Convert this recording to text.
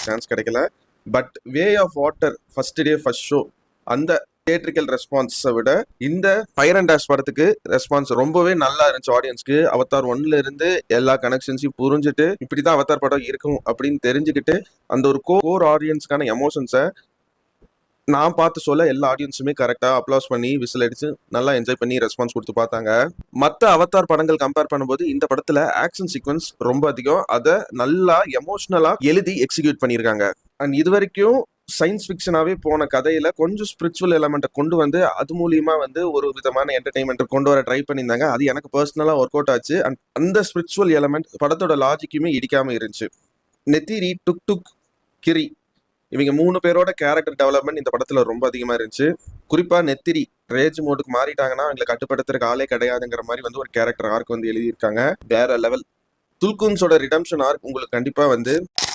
Chance கிடைக்கல. But way of water first day first show அந்த theatrical ரெஸ்பான்ஸை விட இந்த ஃபயர் அண்ட் டேஷ் படத்துக்கு ரெஸ்பான்ஸ் ரொம்பவே நல்லா இருந்துச்சு. ஆடியன்ஸ்க்கு அவதார் 1ல இருந்து எல்லா கனெக்ஷன்ஸையும் புரிஞ்சுட்டு இப்படிதான் அவதார் படம் இருக்கும் அப்படின்னு தெரிஞ்சுக்கிட்டு அந்த ஒரு கோர் ஆடியன்ஸ்க்கான எமோஷன்ஸை நான் பார்த்து சொல்ல எல்லா ஆடியன்ஸுமே கரெக்டா அப்ளாஸ் பண்ணி விசில் அடிச்சு நல்லா என்ஜாய் பண்ணி ரெஸ்பான்ஸ் கொடுத்து பார்த்தாங்க. மற்ற அவதார் படங்கள் கம்பேர் பண்ணும்போது இந்த படத்துல ஆக்ஷன் சீக்வன்ஸ் ரொம்ப அதிகம். அதை நல்லா எமோஷனலா எழுதி எக்ஸிக்யூட் பண்ணியிருக்காங்க. அண்ட் இது வரைக்கும் சயின்ஸ் ஃபிக்ஷனாவே போன கதையில கொஞ்சம் ஸ்பிரிச்சுவல் எலமெண்ட்டை கொண்டு வந்து அது மூலியமா வந்து ஒரு விதமான என்டர்டைன்மெண்ட் கொண்டு வர ட்ரை பண்ணியிருந்தாங்க. அது எனக்கு பர்சனலா ஒர்க் அவுட் ஆச்சு. அண்ட் அந்த ஸ்பிரிச்சுவல் எலமெண்ட் படத்தோட லாஜிக்குமே இடிக்காம இருந்துச்சு. நெத்திரி, டுக் டுக், கிரி இவங்க 3 பேரோட கேரக்டர் டெவலப்மெண்ட் இந்த படத்துல ரொம்ப அதிகமா இருந்துச்சு. குறிப்பா நெத்திரி ரேஜ் மோடுக்கு மாறிட்டாங்கன்னா அவங்களை கட்டுப்படுத்துறதுக்கு ஆளே கிடையாதுங்கிற மாதிரி வந்து ஒரு கேரக்டர் ஆர்க் வந்து எழுதியிருக்காங்க. வேற லெவல். துல்குன்ஸோட ரிடம்ஷன் ஆர்க் உங்களுக்கு கண்டிப்பா வந்து